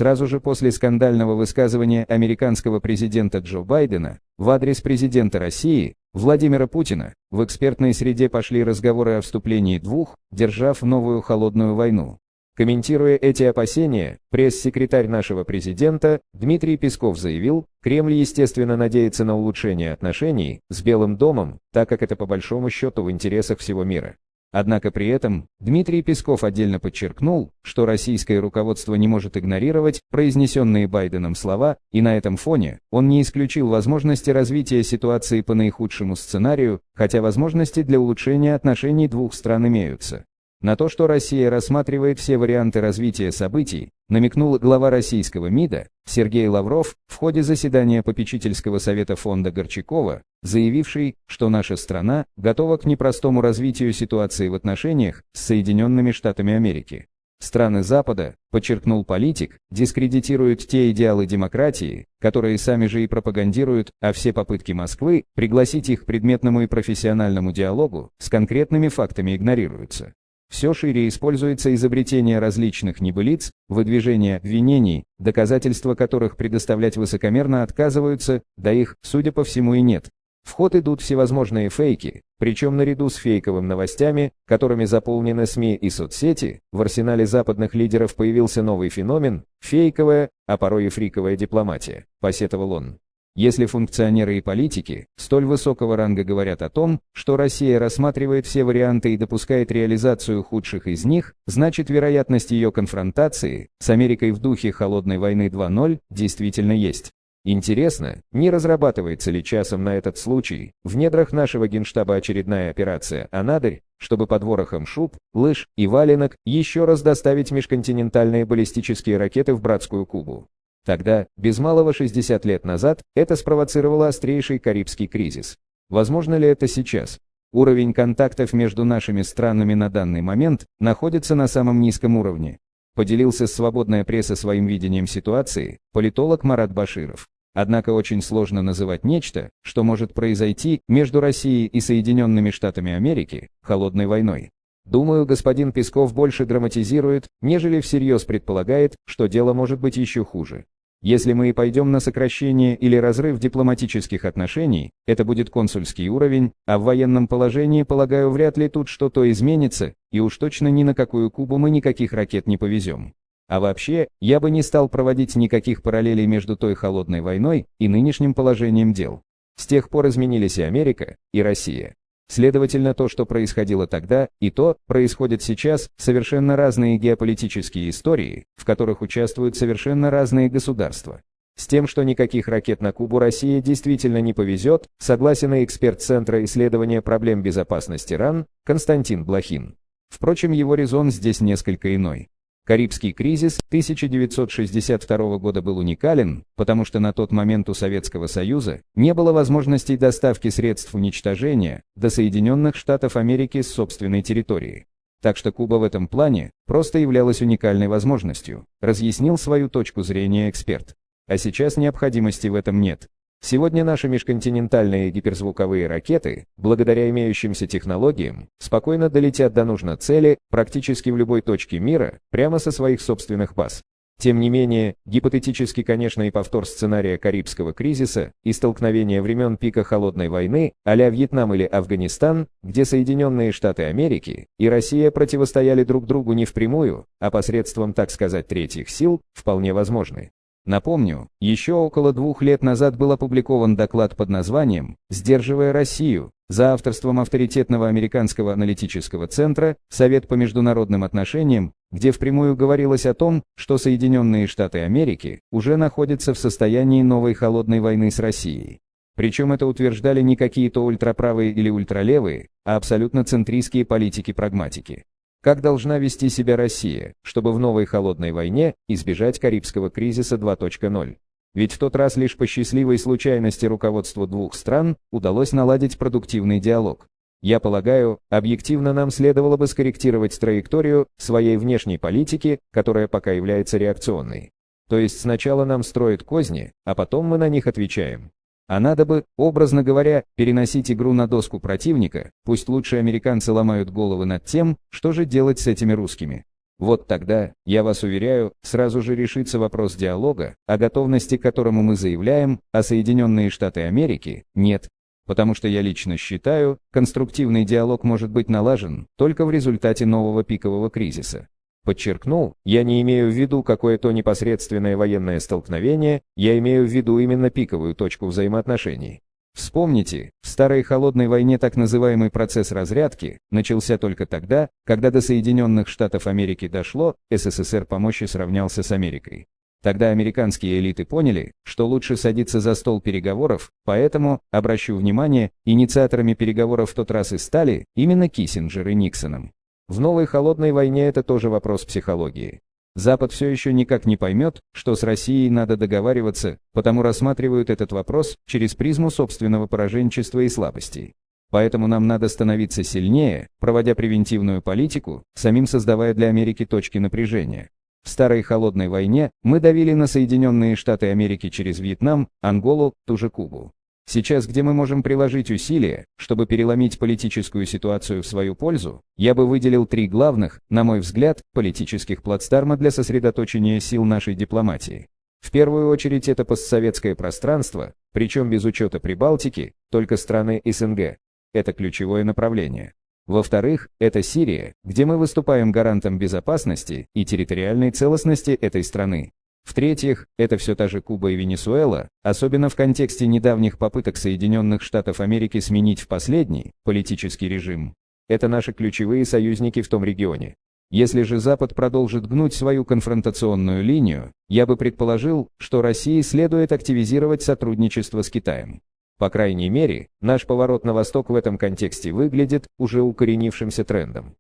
сразу же после скандального высказывания американского президента Джо Байдена в адрес президента России Владимира Путина, в экспертной среде пошли разговоры о вступлении двух держав в новую холодную войну. Комментируя эти опасения, пресс-секретарь нашего президента Дмитрий Песков заявил, Кремль, естественно, надеется на улучшение отношений с Белым домом, так как это по большому счету в интересах всего мира. Однако при этом Дмитрий Песков отдельно подчеркнул, что российское руководство не может игнорировать произнесенные Байденом слова, и на этом фоне он не исключил возможности развития ситуации по наихудшему сценарию, хотя возможности для улучшения отношений двух стран имеются. На то, что Россия рассматривает все варианты развития событий, намекнул глава российского МИДа Сергей Лавров в ходе заседания попечительского совета фонда Горчакова, заявивший, что наша страна готова к непростому развитию ситуации в отношениях с Соединенными Штатами Америки. Страны Запада, подчеркнул политик, дискредитируют те идеалы демократии, которые сами же и пропагандируют, а все попытки Москвы пригласить их к предметному и профессиональному диалогу с конкретными фактами игнорируются. Все шире используется изобретение различных небылиц, выдвижение обвинений, доказательства которых предоставлять высокомерно отказываются, да их, судя по всему, и нет. В ход идут всевозможные фейки, причем наряду с фейковыми новостями, которыми заполнены СМИ и соцсети, в арсенале западных лидеров появился новый феномен – фейковая, а порой и фриковая дипломатия, посетовал он. Если функционеры и политики столь высокого ранга говорят о том, что Россия рассматривает все варианты и допускает реализацию худших из них, значит вероятность ее конфронтации с Америкой в духе холодной войны 2.0 действительно есть. Интересно, не разрабатывается ли часом на этот случай в недрах нашего генштаба очередная операция «Анадырь», чтобы под ворохом шуб, лыж и валенок еще раз доставить межконтинентальные баллистические ракеты в братскую Кубу. Тогда, без малого 60 лет назад, это спровоцировало острейший Карибский кризис. Возможно ли это сейчас? Уровень контактов между нашими странами на данный момент находится на самом низком уровне. Поделился с «Свободная пресса» своим видением ситуации политолог Марат Баширов. Однако очень сложно называть нечто, что может произойти между Россией и Соединенными Штатами Америки, холодной войной. Думаю, господин Песков больше драматизирует, нежели всерьез предполагает, что дело может быть еще хуже. Если мы и пойдем на сокращение или разрыв дипломатических отношений, это будет консульский уровень, а в военном положении, полагаю, вряд ли тут что-то изменится, и уж точно ни на какую Кубу мы никаких ракет не повезем. А вообще, я бы не стал проводить никаких параллелей между той холодной войной и нынешним положением дел. С тех пор изменились и Америка, и Россия. Следовательно, то, что происходило тогда, и то, происходит сейчас, совершенно разные геополитические истории, в которых участвуют совершенно разные государства. С тем, что никаких ракет на Кубу России действительно не повезет, согласен и эксперт Центра исследования проблем безопасности РАН Константин Блохин. Впрочем, его резон здесь несколько иной. Карибский кризис 1962 года был уникален, потому что на тот момент у Советского Союза не было возможностей доставки средств уничтожения до Соединенных Штатов Америки с собственной территории. Так что Куба в этом плане просто являлась уникальной возможностью, разъяснил свою точку зрения эксперт. А сейчас необходимости в этом нет. Сегодня наши межконтинентальные гиперзвуковые ракеты, благодаря имеющимся технологиям, спокойно долетят до нужной цели практически в любой точке мира, прямо со своих собственных баз. Тем не менее, гипотетически, конечно, и повтор сценария Карибского кризиса и столкновения времен пика холодной войны, а-ля Вьетнам или Афганистан, где Соединенные Штаты Америки и Россия противостояли друг другу не впрямую, а посредством, так сказать, третьих сил, вполне возможны. Напомню, еще около 2 лет назад был опубликован доклад под названием «Сдерживая Россию» за авторством авторитетного американского аналитического центра «Совет по международным отношениям», где впрямую говорилось о том, что Соединенные Штаты Америки уже находятся в состоянии новой холодной войны с Россией. Причем это утверждали не какие-то ультраправые или ультралевые, а абсолютно центристские политики-прагматики. Как должна вести себя Россия, чтобы в новой холодной войне избежать Карибского кризиса 2.0? Ведь в тот раз лишь по счастливой случайности руководству двух стран удалось наладить продуктивный диалог. Я полагаю, объективно нам следовало бы скорректировать траекторию своей внешней политики, которая пока является реакционной. То есть сначала нам строят козни, а потом мы на них отвечаем. А надо бы, образно говоря, переносить игру на доску противника, пусть лучше американцы ломают головы над тем, что же делать с этими русскими. Вот тогда, я вас уверяю, сразу же решится вопрос диалога, о готовности к которому мы заявляем, а Соединенные Штаты Америки – нет. Потому что я лично считаю, конструктивный диалог может быть налажен только в результате нового пикового кризиса. Подчеркнул, я не имею в виду какое-то непосредственное военное столкновение, я имею в виду именно пиковую точку взаимоотношений. Вспомните, в старой холодной войне так называемый процесс разрядки начался только тогда, когда до Соединенных Штатов Америки дошло, СССР по мощи сравнялся с Америкой. Тогда американские элиты поняли, что лучше садиться за стол переговоров, поэтому, обращу внимание, инициаторами переговоров в тот раз и стали именно Киссинджер и Никсоном. В новой холодной войне это тоже вопрос психологии. Запад все еще никак не поймет, что с Россией надо договариваться, потому рассматривают этот вопрос через призму собственного пораженчества и слабостей. Поэтому нам надо становиться сильнее, проводя превентивную политику, самим создавая для Америки точки напряжения. В старой холодной войне мы давили на Соединенные Штаты Америки через Вьетнам, Анголу, ту же Кубу. Сейчас, где мы можем приложить усилия, чтобы переломить политическую ситуацию в свою пользу, я бы выделил 3 главных, на мой взгляд, политических плацдарма для сосредоточения сил нашей дипломатии. В первую очередь это постсоветское пространство, причем без учета Прибалтики, только страны СНГ. Это ключевое направление. Во-вторых, это Сирия, где мы выступаем гарантом безопасности и территориальной целостности этой страны. В-третьих, это все та же Куба и Венесуэла, особенно в контексте недавних попыток Соединенных Штатов Америки сменить в последний политический режим. Это наши ключевые союзники в том регионе. Если же Запад продолжит гнуть свою конфронтационную линию, я бы предположил, что России следует активизировать сотрудничество с Китаем. По крайней мере, наш поворот на восток в этом контексте выглядит уже укоренившимся трендом.